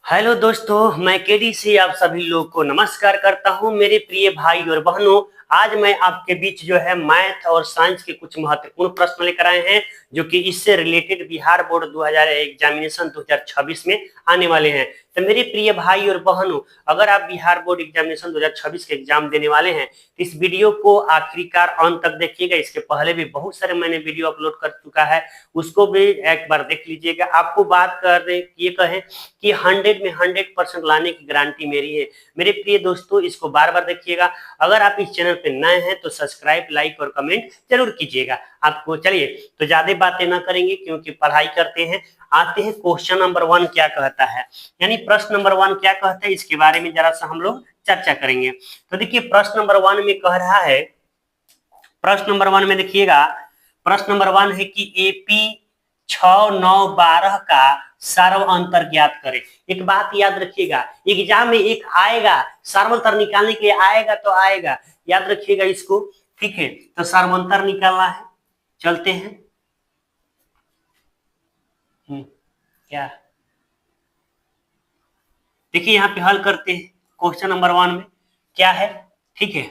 Hello दोस्तों, मैं KD से आप सभी लोग को नमस्कार करता हूं। मेरे प्रिय भाई और बहनों, आज मैं आपके बीच जो है मैथ और साइंस के कुछ महत्वपूर्ण प्रश्न लेकर आए हैं जो कि इससे रिलेटेड बिहार बोर्ड 2000 एग्जामिनेशन 2026 में आने वाले हैं। तो मेरे प्रिय भाई और बहनों, अगर आप बिहार बोर्ड एग्जामिनेशन 2026 के एग्जाम देने वाले हैं तो इस वीडियो को आखिरकार अंत तक देखिएगा। इसके पहले भी बहुत सारे मैंने वीडियो अपलोड कर चुका है, उसको भी एक बार देख लीजिएगा। आपको बात कर ये कहें कि 100 में 100% लाने की गारंटी मेरी है। मेरे प्रिय दोस्तों, इसको बार बार देखिएगा। अगर आप इस चैनल पे नए हैं तो सब्सक्राइब, लाइक और कमेंट जरूर कीजिएगा। आपको चलिए तो ज्यादा बातें ना करेंगे क्योंकि पढ़ाई करते हैं। आते हैं क्वेश्चन नंबर 1 क्या कहता है, यानी प्रश्न नंबर 1 क्या कहता है, इसके बारे में जरा सा हम लोग चर्चा करेंगे। तो देखिए प्रश्न नंबर 1 में कह रहा है, प्रश्न नंबर 1 में देखिएगा, प्रश्न नंबर 1 है कि एपी 6, 9, 12 का सर्व अंतर ज्ञात करें। एक बात याद रखिएगा, एग्जाम में एक आएगा, सर्वांतर निकालने के लिए आएगा तो आएगा, याद रखिएगा इसको। ठीक है, तो सर्वांतर निकालना है, चलते हैं। क्या देखिए यहाँ पे हल करते हैं। क्वेश्चन नंबर 1 में क्या है, ठीक है,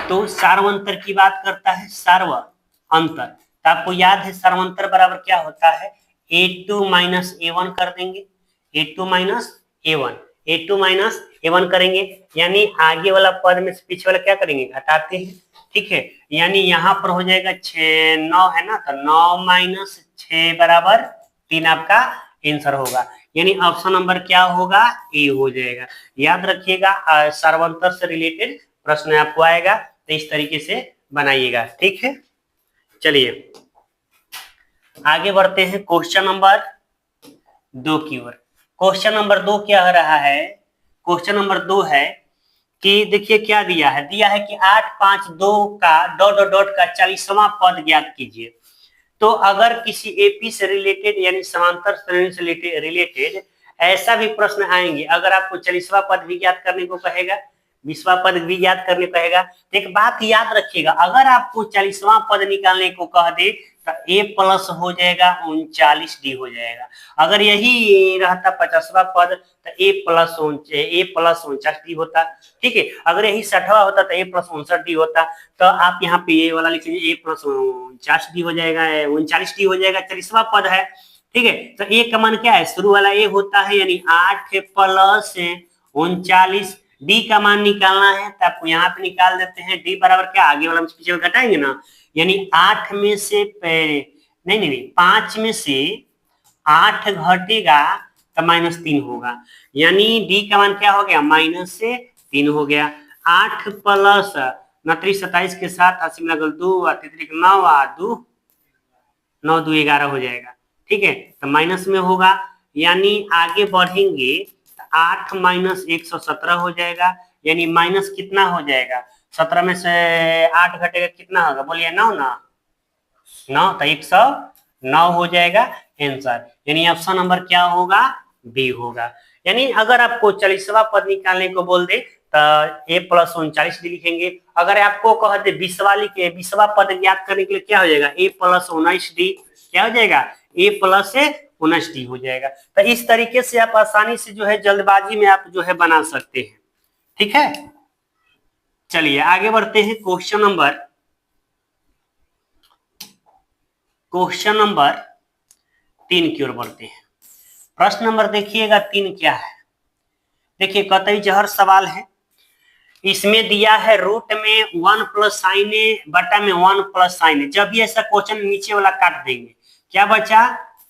तो सर्वांतर की बात करता है। सर्व अंतर तो आपको याद है सर्वांतर बराबर क्या होता है, a2 माइनस a1 कर देंगे। a2 minus a1, a2 minus a1 करेंगे, यानी आगे वाला पद में से पीछे वाला क्या करेंगे, घटाते हैं। ठीक है, यानी यहाँ पर हो जाएगा 6, 9 है ना, तो 9 माइनस 6 बराबर 3 आपका आंसर होगा। यानी ऑप्शन नंबर क्या होगा, ए हो जाएगा। याद रखिएगा, सर्वांतर से रिलेटेड प्रश्न आपको आएगा तो इस तरीके से बनाइएगा। ठीक है, चलिए आगे बढ़ते हैं क्वेश्चन नंबर 2 की ओर। क्वेश्चन नंबर 2 क्या हो रहा है, क्वेश्चन नंबर 2 है कि देखिए क्या दिया है, दिया है कि 8, 5, 2 का डॉट डॉट डॉट का 40वां पद ज्ञात कीजिए। तो अगर किसी एपी से रिलेटेड यानी समांतर श्रेणी से रिलेटेड ऐसा भी प्रश्न आएंगे, अगर आपको 40वां पद भी ज्ञात करने को कहेगा, 20वां पद भी ज्ञात करने को कहेगा, तो एक बात याद रखिएगा, अगर आपको 40वां पद निकालने को कह दे तो ए प्लस हो जाएगा 39d हो जाएगा। अगर यही रहता 50वां पद तो ए प्लस 49d होता। ठीक है, अगर यही 60वां होता तो ए प्लस 59d होता। तो आप यहाँ पे ये वाला लिख लीजिए, ए प्लस 49d हो जाएगा, 39d हो जाएगा, 40वां पद है। ठीक है, तो ए का मान क्या है, शुरू वाला ए होता है, यानी 8 प्लस 39, डी का मान निकालना है तो आपको यहाँ पे निकाल देते हैं। डी बराबर क्या, आगे वाला पीछे घटाएंगे ना, यानी 8 में से नहीं 5 में से 8 घटेगा तो -3 होगा, यानी डी का मान क्या हो गया, -3 हो गया। 8 प्लस 29, 27 के साथ 80 में लगल 2, 9, 9 2 11 हो जाएगा। ठीक है, तो माइनस में होगा, यानी आगे बढ़ेंगे 8 माइनस 117 हो जाएगा, यानी माइनस कितना हो जाएगा, 17 में से 8 घटेगा कितना होगा, बोलिए 9 ना, 9 तो 109 हो जाएगा आंसर। यानी ऑप्शन नंबर क्या होगा, बी होगा। यानी अगर आपको 40वां पद निकालने को बोल दे तो ए प्लस 39d लिखेंगे। अगर आपको कह दे 20वां पद ज्ञात करने के लिए क्या हो जाएगा, ए प्लस 19d क्या हो जाएगा, ए प्लस 19d हो जाएगा। तो इस तरीके से आप आसानी से जो है जल्दबाजी में आप जो है बना सकते हैं। ठीक है, चलिए आगे बढ़ते हैं क्वेश्चन नंबर 3 की ओर बढ़ते हैं। प्रश्न नंबर देखिएगा 3 क्या है, देखिए कतई जहर सवाल है। इसमें दिया है रूट में 1 प्लस साइन ए बटा में 1 प्लस साइन ए। जब भी ऐसा क्वेश्चन नीचे वाला काट देंगे, क्या बचा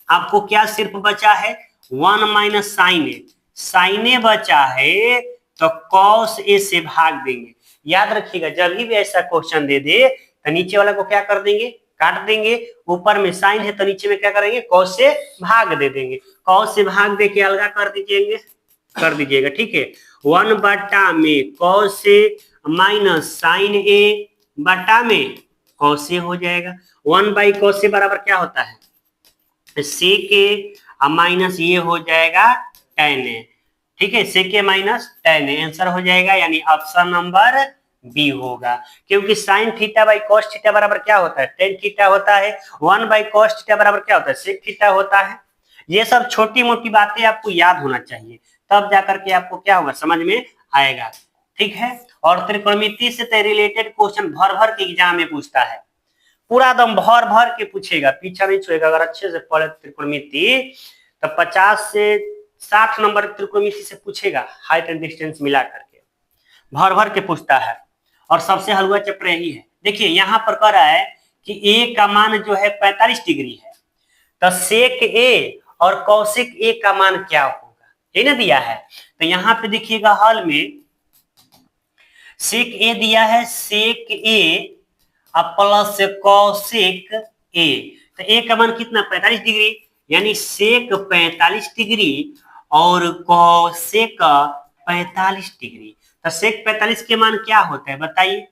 आपको, क्या सिर्फ बचा है 1 माइनस साइन ए, साइन ए बचा है तो कॉस ए से भाग देंगे। याद रखिएगा, जब भी ऐसा क्वेश्चन दे दे तो नीचे वाला को क्या कर देंगे, काट देंगे। ऊपर में साइन है तो नीचे में क्या करेंगे, कॉस से भाग दे देंगे। कॉस से भाग दे के अलगा कर दीजिएगा। ठीक है, 1 बटा में कॉस ए माइनस साइन ए बटा में कॉस ए हो जाएगा। 1 बाई कॉस ए बराबर क्या होता है, सेक ए माइनस ये हो जाएगा tan ए। ठीक है, सेक ए माइनस tan ए आंसर हो जाएगा, यानी ऑप्शन नंबर बी होगा। क्योंकि sine theta by cos theta बराबर क्या होता है, टेन थीटा होता है। 1 बाई कॉस थीटा बराबर क्या होता है, सेक थीटा होता है। ये सब छोटी मोटी बातें आपको याद होना चाहिए, तब जाकर के आपको क्या होगा, समझ में आएगा। ठीक है, और त्रिकोणमिति से रिलेटेड क्वेश्चन भर भर के एग्जाम में पूछता है, पूरा दम भर भर के पूछेगा, पीछा नहीं छोड़ेगा। अगर अच्छे से पढ़े त्रिकोणमिति तो 50 से 60 नंबर त्रिकोणमिति से पूछेगा, हाइट एंड डिस्टेंस मिला करके भर भर के पूछता है। और सबसे हलवा चैप्टर यही है। देखिए यहाँ पर कह रहा है कि ए का मान जो है 45 डिग्री है, तो सेक ए और कौशिक ए का मान क्या होगा, ये ना दिया है। तो यहाँ पे देखिएगा हल में सेक ए दिया है, सेक ए प्लस कौशिक ए, तो ए का मान कितना 45 डिग्री, यानी सेक 45 डिग्री और कौशिक 45 डिग्री। तो सेक 45 के मान क्या होता है बताइए,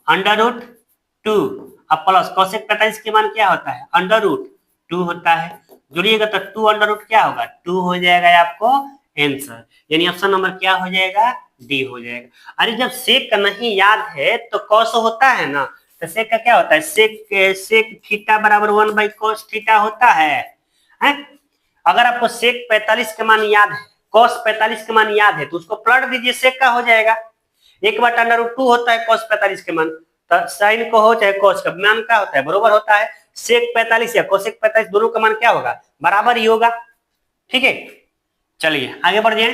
√2 अब प्लस कौशिक 45 के मान क्या होता है, √2 होता है। जुड़िएगा तो 2 क्या होगा, 2 हो जाएगा आपको आंसर, यानी ऑप्शन नंबर क्या हो जाएगा, डी हो जाएगा। अरे जब सेक का नहीं याद है तो कौश होता है ना, तो सेक का क्या होता है, सेक थीटा बराबर 1/cos थीटा होता है। अगर आपको सेक 45 का मान याद है, cos 45 का मान याद है, तो उसको पलट दीजिए, सेक का हो जाएगा। 1/√2 होता है cos 45 के मान, तो साइन को हो चाहे cos का मान क्या होता है, बराबर होता है। सेक 45 या कोसेक 45 दोनों का मान क्या होगा, बराबर ही होगा। ठीक है, चलिए आगे बढ़ जाए।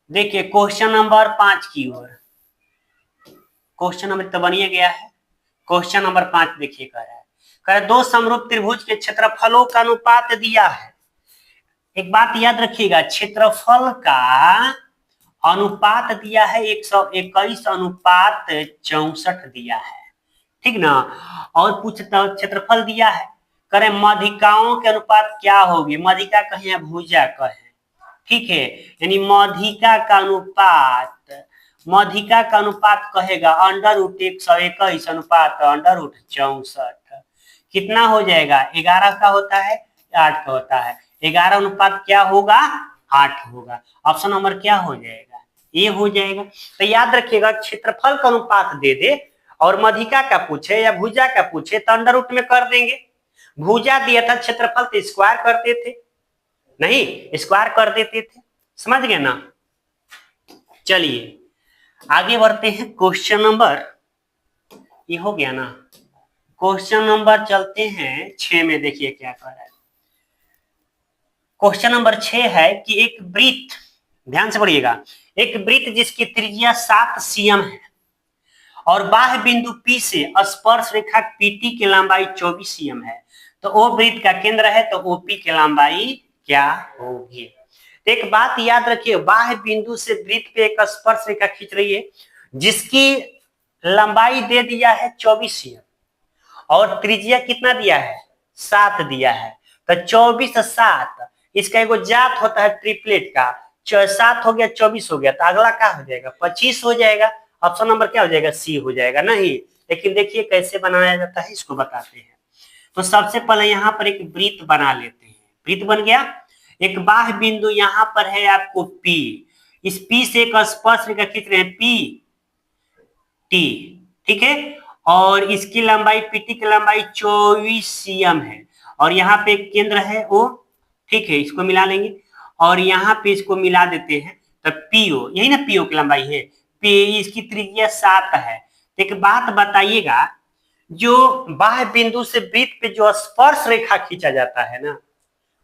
देखिए क्वेश्चन नंबर 5 की ओर, क्वेश्चन नंबर तो बनिए गया है। क्वेश्चन नंबर 5 देखिए कह रहा है दो समरूप त्रिभुज के क्षेत्रफलों का अनुपात दिया है। एक बात याद रखिएगा, क्षेत्रफल का अनुपात दिया है 121:64 दिया है, ठीक ना। और पूछता क्षेत्रफल दिया है, करें माध्यिकाओं के अनुपात क्या होगी, माध्यिका कहें या भुजा कहें, ठीक है, यानी माध्यिका का अनुपात कहेगा √121 अनुपात √64, कितना हो जाएगा, 11 का होता है, 8 का होता है, 11 अनुपात क्या होगा, 8 होगा। ऑप्शन नंबर क्या हो जाएगा, ये हो जाएगा। तो याद रखिएगा, क्षेत्रफल का अनुपात दे दे और माध्यिका का पूछे या भुजा का पूछे तो अंडर में कर देंगे। भुजा दिया था, क्षेत्रफल तो स्क्वायर करते थे, नहीं स्क्वायर कर देते थे, समझ गए ना। चलिए आगे बढ़ते हैं, क्वेश्चन नंबर ये हो गया ना, क्वेश्चन नंबर चलते हैं 6 में। देखिए क्या कर रहा है, क्वेश्चन नंबर 6 है कि एक वृत्त, ध्यान से पढ़िएगा, एक वृत्त जिसकी त्रिज्या 7 cm है और बाह्य बिंदु P से स्पर्श रेखा PT की लंबाई 24 cm है, तो ओ वृत्त का केंद्र है, तो OP की लंबाई क्या होगी। एक बात याद रखिए, बाह्य बिंदु से वृत्त पे एक स्पर्श रेखा खींच रही है जिसकी लंबाई दे दिया है 24 cm और त्रिज्या कितना दिया है, 7 दिया है, तो 24 7, इसका एगो जात होता है ट्रिपलेट का, 7 हो गया 24 हो गया, तो अगला क्या हो जाएगा, 25 हो जाएगा। ऑप्शन नंबर क्या हो जाएगा, सी हो जाएगा। नहीं, लेकिन देखिए कैसे बनाया जाता है, इसको बताते हैं। तो सबसे पहले यहाँ पर एक वृत्त बना लेते हैं, वृत्त बन गया, एक बाह्य बिंदु यहाँ पर है आपको P, इस P से एक स्पर्श रेखा खींच रहे हैं P T, ठीक है, और इसकी लंबाई PT की लंबाई 24 cm है और यहाँ पे एक केंद्र है O, ठीक है, इसको मिला लेंगे और यहाँ पे इसको मिला देते हैं, तो PO, यही ना PO की लंबाई है, इसकी त्रिज्या 7 है। एक बात बताइएगा, जो बाह्य बिंदु से वृत्त पे जो स्पर्श रेखा खींचा जाता है ना,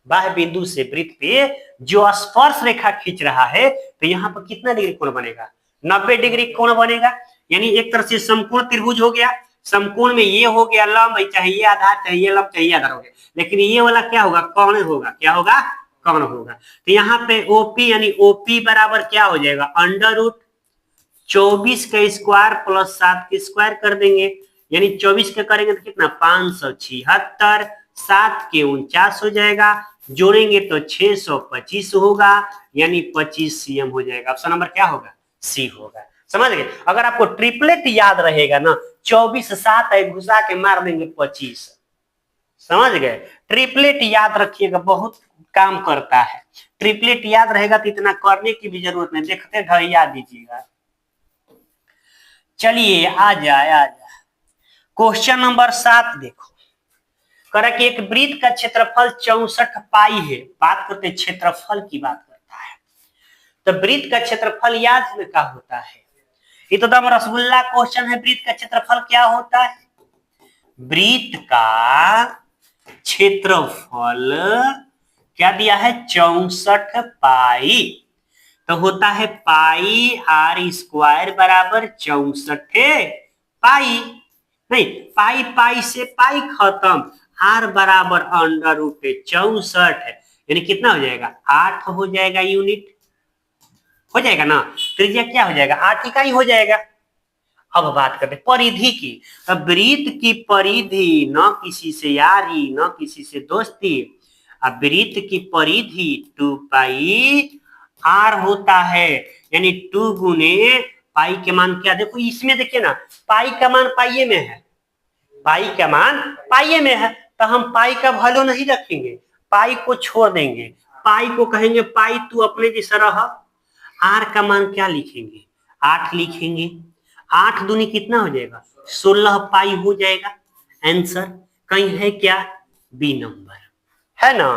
बाह्य बिंदु से वृत्त पे जो स्पर्श रेखा खींच रहा है, तो यहाँ पर कितना डिग्री कोण बनेगा, 90 डिग्री कोण बनेगा। यानी एक तरह से समकोण त्रिभुज हो गया, समकोण में ये हो गया लंब, चाहिए आधार, चाहिए लंब, चाहिए आधार हो गया, लेकिन ये वाला क्या होगा, कोण होगा, क्या होगा, कोण होगा। तो यहाँ पे OP यानी OP बराबर क्या हो जाएगा, √24 का स्क्वायर प्लस 7 का स्क्वायर कर देंगे, यानी 24 का करेंगे तो कितना 576, 7 के 49 हो जाएगा, जोड़ेंगे तो 625 होगा, यानी 25 cm हो जाएगा। ऑप्शन नंबर क्या होगा, सी होगा। समझ गए। अगर आपको ट्रिपलेट याद रहेगा ना, 24 7 घुसा के मार देंगे 25, समझ गए। ट्रिपलेट याद रखिएगा, बहुत काम करता है, ट्रिपलेट याद रहेगा तो इतना करने की भी जरूरत नहीं, देखते ढैया दीजिएगा। चलिए आ जाए क्वेश्चन नंबर 7 देखो, कह रहा कि एक वृत्त का क्षेत्रफल 64 पाई है। बात करते हैं क्षेत्रफल की बात करता है, तो वृत्त का क्षेत्रफल याद है ना क्या होता है? ये तो एकदम रसगुल्ला क्वेश्चन है। वृत्त का क्षेत्रफल क्या होता है? वृत्त का क्षेत्रफल क्या दिया है? 64 पाई। तो होता है पाई आर स्क्वायर बराबर 64 पाई। नहीं, पाई पाई से पाई खत्म, आर बराबर अंडर रूट 64 है, यानी कितना हो जाएगा? 8 हो जाएगा यूनिट, हो जाएगा ना। त्रिज्या क्या हो जाएगा? 8 इकाई हो जाएगा। अब बात करते हैं परिधि की। अब वृत्त की परिधि न किसी से यारी न किसी से दोस्ती। अब वृत्त की परिधि 2 पाई आर होता है, यानी 2 गुने पाई के मान क्या? देखो इसमें देखिए ना, पाई का मान पाइये में है, पाई का मान पाइये में है, तो हम पाई का वैल्यू नहीं रखेंगे, पाई को छोड़ देंगे, पाई को कहेंगे पाई तू अपने जैसा रह। आर का मान क्या लिखेंगे? 8 लिखेंगे। 8 दूनी कितना हो जाएगा? 16 पाई हो जाएगा। आंसर कहीं है क्या? बी नंबर है ना।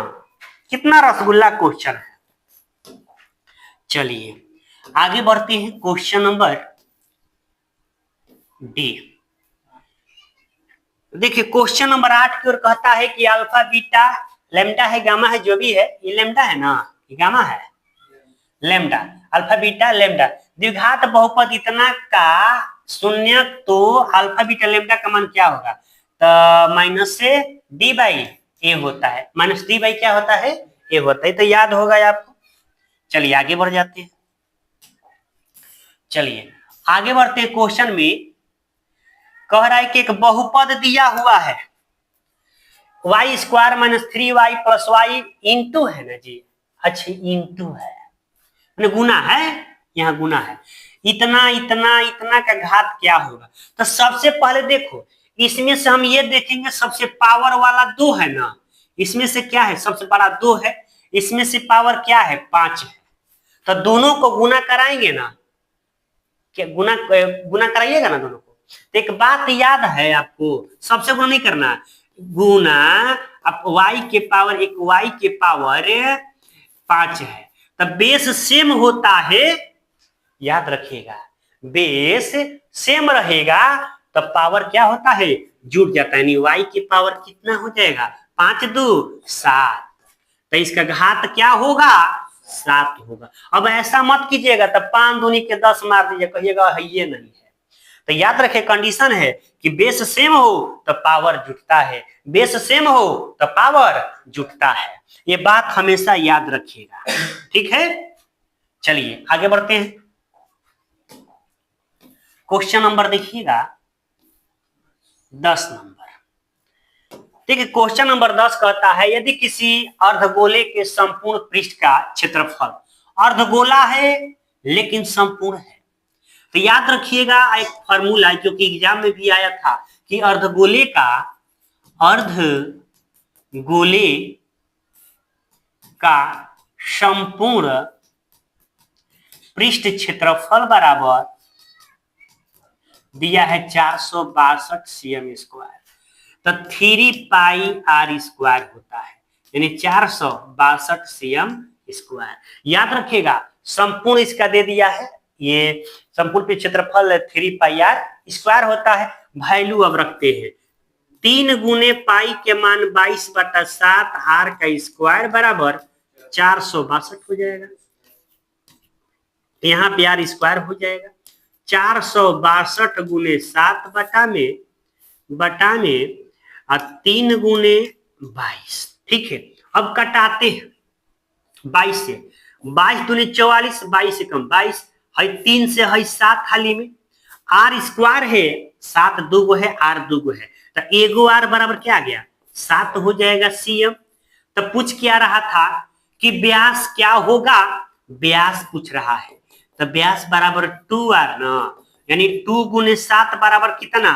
कितना रसगुल्ला क्वेश्चन है। चलिए आगे बढ़ते हैं, क्वेश्चन नंबर डी। देखिए क्वेश्चन नंबर 8 की ओर कहता है कि अल्फा बीटा लेम्डा है गामा है, जो भी है, ये लेम्डा है ना, ये गामा है, लेम्डा अल्फा बीटा लेम्डा द्विघात बहुपद इतना का शून्य, तो अल्फा बीटा लेम्डा का मान क्या होगा? तो माइनस से डी बाई ए होता है, माइनस डी बाई क्या होता है? ए होता है, तो याद होगा आपको। चलिए आगे बढ़ जाते हैं। चलिए आगे बढ़ते हैं, क्वेश्चन में कह रहा है कि एक बहुपद दिया हुआ है, y square minus 3y plus y into है ना जी। अच्छा इंटू है, गुना है, यहाँ गुना है। इतना इतना इतना का घात क्या होगा? तो सबसे पहले देखो, इसमें से हम ये देखेंगे, सबसे पावर वाला 2 है ना, इसमें से क्या है? सबसे बड़ा 2 है, इसमें से पावर क्या है? 5 है। तो दोनों को गुना कराएंगे ना, क्या गुना गुना कराइएगा ना दोनों को। तो एक बात याद है आपको, सबसे गुना नहीं करना, गुना अब y के पावर 1 y के पावर 5 है, तब बेस सेम होता है, याद रखिएगा, बेस सेम रहेगा तब पावर क्या होता है? जुड़ जाता है, यानी y की पावर कितना हो जाएगा? 5 2 7, तो इसका घात क्या होगा? 7 होगा। अब ऐसा मत कीजिएगा तब 5 दूनी के 10 मार दीजिए, कहिएगा है ये नहीं है। तो याद रखे कंडीशन है कि बेस सेम हो तो पावर जुटता है, बेस सेम हो तो पावर जुटता है, ये बात हमेशा याद रखिएगा, ठीक है। चलिए आगे बढ़ते हैं, क्वेश्चन नंबर देखिएगा 10 नंबर। देखिए क्वेश्चन नंबर 10 कहता है यदि किसी अर्धगोले के संपूर्ण पृष्ठ का क्षेत्रफल, अर्धगोला है लेकिन संपूर्ण है, तो याद रखिएगा एक फॉर्मूला जो कि एग्जाम में भी आया था कि अर्धगोले का संपूर्ण पृष्ठ क्षेत्रफल बराबर दिया है 462 cm स्क्वायर, तो 3 पाई आर स्क्वायर होता है, यानी 462 cm स्क्वायर। याद रखिएगा संपूर्ण इसका दे दिया है, ये संपूर्ण पे क्षेत्रफल 3 पाई आर स्क्वायर होता है। वैल्यू अब रखते हैं, 3 गुने पाई के मान 22/7 आर का स्क्वायर बराबर 462 हो जाएगा, यहाँ पे आर स्क्वायर हो जाएगा। 462 गुने 7 बटा में 3 गुने 22, ठीक है। अब कटाते हैं 22 से, 22 दूनी 44, 22 से कम 22 है, 3 से है 7 खाली में, आर स्क्वायर है, 7 2 है, आर 2 है, तो एगो आर बराबर क्या आ गया? 7 हो जाएगा सीएम। तो पूछ क्या रहा था कि व्यास क्या होगा, व्यास पूछ रहा है, तो व्यास बराबर 2r ना, यानी 2 गुने 7 बराबर कितना?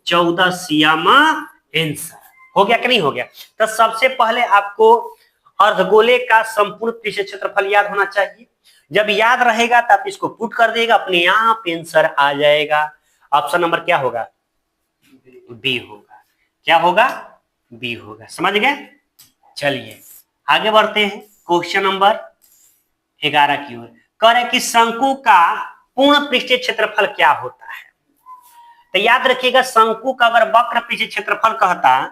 14 सीएम। आंसर हो गया कि नहीं हो गया? तो सबसे पहले आपको अर्धगोले का संपूर्ण पृष्ठ क्षेत्रफल याद होना चाहिए, जब याद रहेगा तो आप इसको पुट कर देगा, अपने आप आंसर आ जाएगा। ऑप्शन नंबर क्या होगा? बी होगा। क्या होगा? बी होगा। समझ गए? चलिए आगे बढ़ते हैं क्वेश्चन नंबर 11 की ओर। कह रहे कि शंकु का पूर्ण पृष्ठीय क्षेत्रफल क्या होता है? तो याद रखिएगा, शंकु का अगर वक्र पृष्ठीय क्षेत्रफल कहता,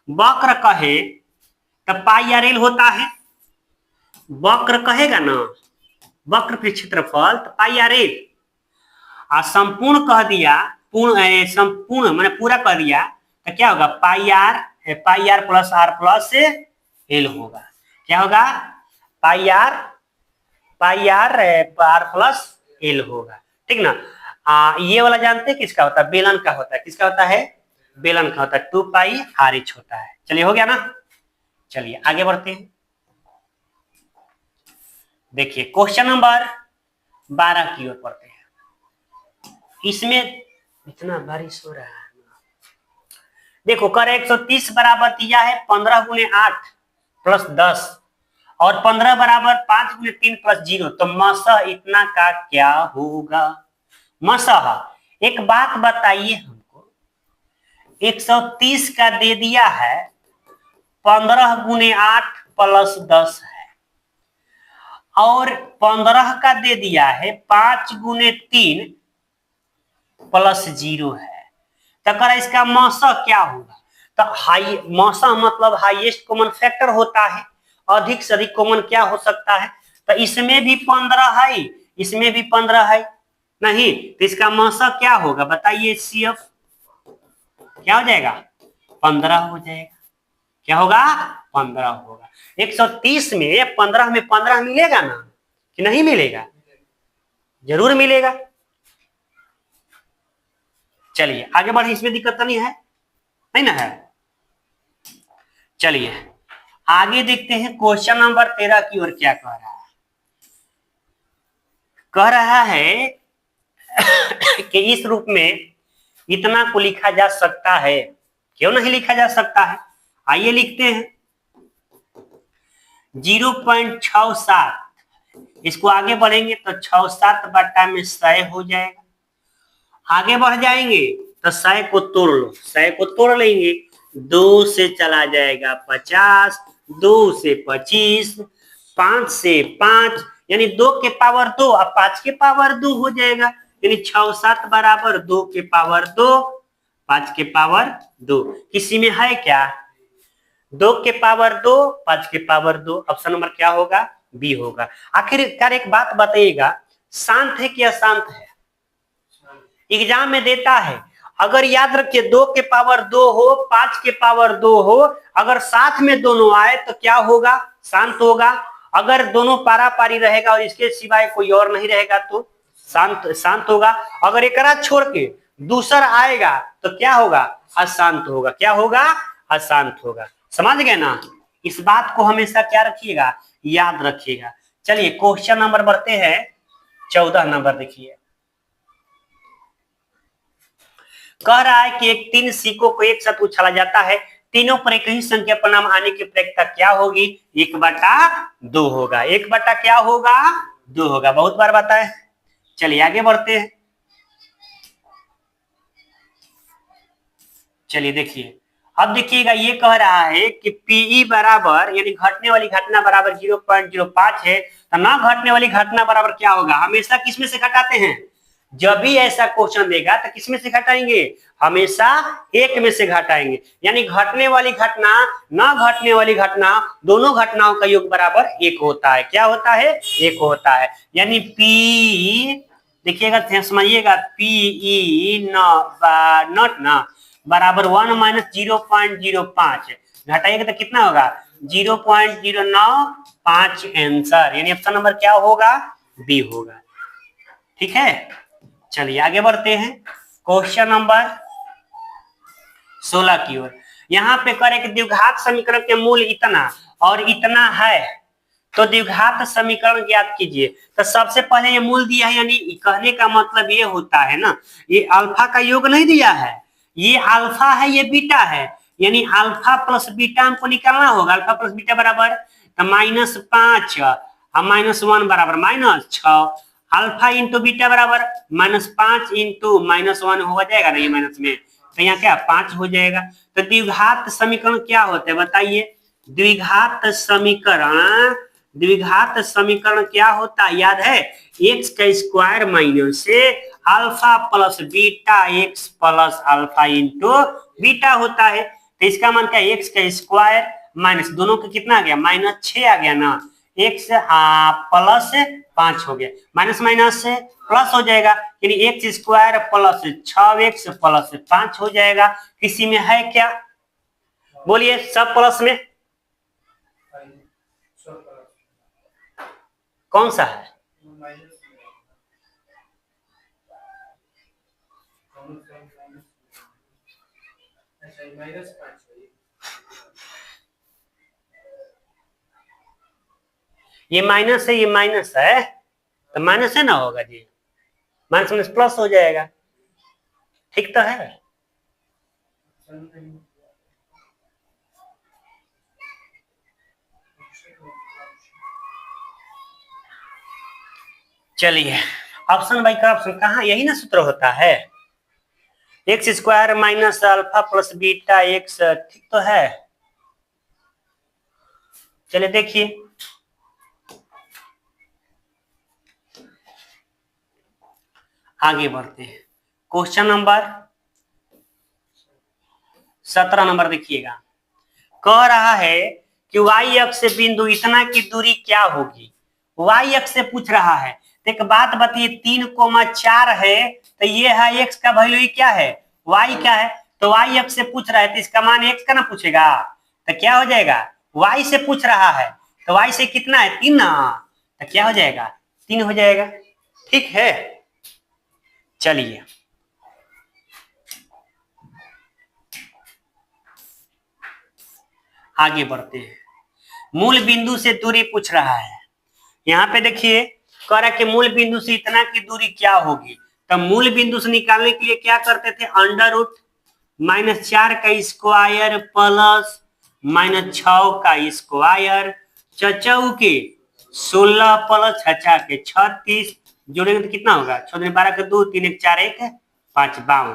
वक्र कहे तो पाई आर एल होता है। वक्र कहेगा ना, वक्र पृष्ठीय क्षेत्रफल तो पाई आर एल। और संपूर्ण कह दिया, संपूर्ण मैंने पूरा कह दिया तो क्या होगा? पाई आर प्लस एल होगा। क्या होगा? पाई आर प्लस एल होगा। ठीक ना? ये वाला जानते हैं किसका होता है? बेलन का होता है। किसका होता है? बेलन का होता है। 2 पाई आर एच होता है। चलिए हो गया ना? चलिए आगे बढ़ते हैं। देखिए क्वेश्चन नंबर 12 की ओर पढ़ते हैं। इसमें इतना बारिश हो रहा है। देखो कर 130 बराबर दिया है 15 गुने 8 प्लस 10 और 15 बराबर 5 गुने 3 प्लस 0। तो मसह इतना का क्या होगा? मसह एक बात बताइए हमको, 130 का दे दिया है 15 गुने 8 प्लस 10 है, और 15 का दे दिया है 5 गुने 3 प्लस 0 है। तो कर इसका मौसा क्या होगा? तो हाई मौसा मतलब हाईएस्ट कॉमन फैक्टर होता है। अधिक से अधिक कॉमन क्या हो सकता है? तो इसमें भी 15 है, इसमें भी 15 है, नहीं तो इसका मौसा क्या होगा बताइए? CF क्या हो जाएगा? 15 हो जाएगा। क्या होगा? 15 होगा। 130 में 15 में 15 मिलेगा ना कि नहीं मिलेगा? जरूर मिलेगा। चलिए आगे बढ़े, इसमें दिक्कत नहीं है, नहीं ना है? चलिए आगे देखते हैं क्वेश्चन नंबर 13 की ओर क्या कह रहा है। कह रहा है कि इस रूप में इतना को लिखा जा सकता है। क्यों नहीं लिखा जा सकता है? आइए लिखते हैं। 0.67, इसको आगे बढ़ेंगे तो 67 बटा में 100 हो जाएगा। आगे बढ़ जाएंगे तो 100 को तोड़ लो, 100 को तोड़ लेंगे, 2 से चला जाएगा 50, 2 से 25, 5 से 5 यानी 2 के पावर 2 और 5 के पावर 2 हो जाएगा। यानी 67 बराबर 2 के पावर 2, 5 के पावर 2। किसी में है क्या? 2 के पावर 2, 5 के पावर 2। ऑप्शन नंबर क्या होगा? बी होगा। आखिरकार एक बात बताइएगा, शांत है कि अशांत है? एग्जाम में देता है, अगर याद रखिए 2 के पावर 2 हो, 5 के पावर 2 हो, अगर साथ में दोनों आए तो क्या होगा? शांत होगा। अगर दोनों पारा पारी रहेगा और इसके सिवाय कोई और नहीं रहेगा तो शांत होगा। अगर एक छोड़ के दूसरा आएगा तो क्या होगा? अशांत होगा। क्या होगा? अशांत होगा। समझ गए ना? इस बात को हमेशा क्या रखिएगा? याद रखिएगा। चलिए क्वेश्चन नंबर बढ़ते हैं 14 नंबर। देखिए कह रहा है कि 3 सिक्कों को एक साथ उछाला जाता है, तीनों पर एक ही संख्या परिणाम आने की प्रक्रिया क्या होगी? 1/2 होगा। 1/ क्या होगा? 2 होगा। बहुत बार बताए। चलिए आगे बढ़ते हैं। चलिए देखिए, अब देखिएगा ये कह रहा है कि पीई बराबर यानी घटने वाली घटना बराबर 0.05 है, तो ना घटने वाली घटना बराबर क्या होगा? हमेशा किसमें से घटाते हैं? जब भी ऐसा क्वेश्चन देगा तो किसमें से घटाएंगे? हमेशा एक में से घटाएंगे। यानी घटने वाली घटना ना घटने वाली घटना दोनों घटनाओं का योग बराबर 1 होता है। क्या होता है? 1 होता है। यानी पी देखिएगा, समझिएगा, पीई नॉट ना बराबर 1 माइनस 0.05 घटाइएगा तो कितना होगा? 0.095 आंसर। यानी ऑप्शन नंबर क्या होगा? बी होगा। ठीक है, चलिए आगे बढ़ते हैं क्वेश्चन नंबर 16 की ओर। यहाँ पे करें कि द्विघात समीकरण के मूल इतना और इतना है, तो द्विघात समीकरण ज्ञात कीजिए। तो सबसे पहले ये मूल दिया है, यानी कहने का मतलब ये होता है ना, ये अल्फा का योग नहीं दिया है, ये अल्फा है, ये बीटा है, यानी अल्फा प्लस बीटा हमको निकालना होगा। अल्फा प्लस बीटा बराबर -5 और -1 बराबर -6। अल्फा इंटू बीटा बराबर -5 इंटू -1 हो जाएगा ना, ये माइनस में तो यहाँ क्या 5 हो जाएगा। तो द्विघात समीकरण क्या होता है बताइए? द्विघात समीकरण क्या होता है याद है? एक्स का स्क्वायर माइनस से alpha plus beta x plus alpha into beta होता है। तो इसका मान क्या? एक्स का स्क्वायर माइनस दोनों का कितना आ गया? -6 आ गया ना। एक्स प्लस 5 हो गया, माइनस माइनस से प्लस हो जाएगा, यानी x square plus 6x plus 5 हो जाएगा। किसी में है क्या? बोलिए सब प्लस में कौन सा है? ये माइनस है, ये माइनस है, तो माइनस है ना होगा जी, माइनस माइनस प्लस हो जाएगा। ठीक तो है। चलिए ऑप्शन बाई का ऑप्शन कहाँ? यही ना सूत्र होता है, x square minus alpha plus beta x. ठीक तो है। चलिए देखिए, आगे बढ़ते हैं। क्वेश्चन नंबर 17 नंबर देखिएगा। कह रहा है कि y अक्ष से बिंदु इतना की दूरी क्या होगी? y अक्ष से पूछ रहा है। तो एक बात बताइए, 3,4 है तो ये है x का वैल्यू क्या है? y क्या है? तो y अक्ष से पूछ रहा है तो इसका मान x का ना पूछेगा, तो क्या हो जाएगा? y से पूछ रहा है तो y से कितना है? 3 ना, तो क्या हो जाएगा? 3 हो जाएगा। ठीक है। चलिए आगे बढ़ते हैं। मूल बिंदु से दूरी पूछ रहा है। यहाँ पे देखिए कह रहा है कि मूल बिंदु से इतना की दूरी क्या होगी। तो मूल बिंदु से निकालने के लिए क्या करते थे? √-4 का स्क्वायर प्लस -6 का स्क्वायर, चचौ के 16 प्लस 6 के 36 जोड़ेंगे तो कितना होगा? 6 × 12 के 2, 3 × 4 = 5, 52।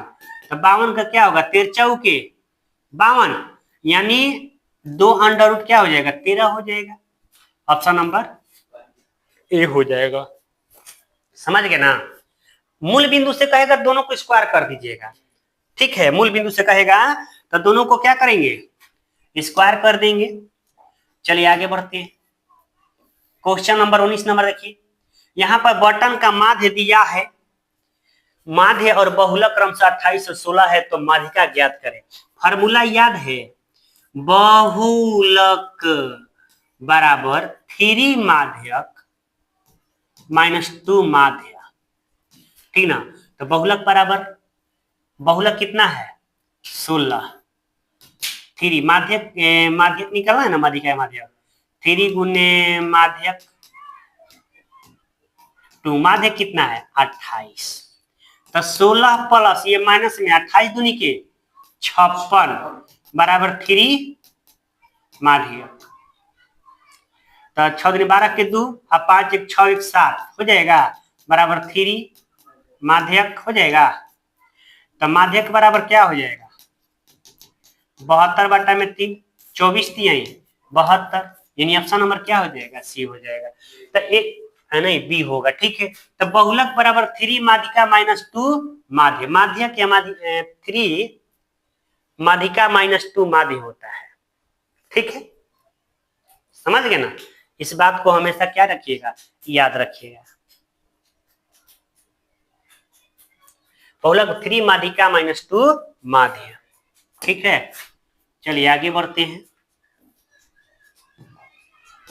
तो 52 का क्या होगा? 13 के 52, यानी 2 क्या हो जाएगा? 13 हो जाएगा। ऑप्शन नंबर ए हो जाएगा। समझ गए ना? मूल बिंदु से कहेगा दोनों को स्क्वायर कर दीजिएगा। ठीक है, मूल बिंदु से कहेगा तो दोनों को क्या करेंगे? स्क्वायर कर देंगे। चलिए आगे बढ़ते हैं। क्वेश्चन नंबर 19 नंबर देखिए। यहाँ पर बटन का माध्य दिया है, माध्य और बहुलक क्रमशः 28 और 16 है, तो माध्यिका ज्ञात करें। फार्मूला याद है? बहुलक बराबर 3 माध्यक -2 माध्य। ठीक ना? तो बहुलक बराबर, बहुलक कितना है? 16। 3 माध्यक, माध्यक निकलना है ना, माध्यिका माध्यक 3 गुने माध्यक 2, माध्यक कितना है? 28। तो 16 प्लस ये माइनस में 28 दूनी के 56 बराबर 3 माध्यक। तो 6 × 12 के 2 और 5 × 6 = 7 हो जाएगा, बराबर 3 माध्यक हो जाएगा। तो माध्यक बराबर क्या हो जाएगा? 72/3, 24 × 72, यानी ऑप्शन नंबर क्या हो जाएगा? सी हो जाएगा। तो एक नहीं, बी होगा। ठीक है। तो बहुलक बराबर 3 माध्यिका -2 माध्य, माध्यक या 3 माध्यिका -2 माध्य होता है। ठीक है, समझ गए ना? इस बात को हमेशा क्या रखिएगा? याद रखिएगा। बहुलक 3 माध्यिका -2 माध्य। ठीक है। चलिए आगे बढ़ते हैं।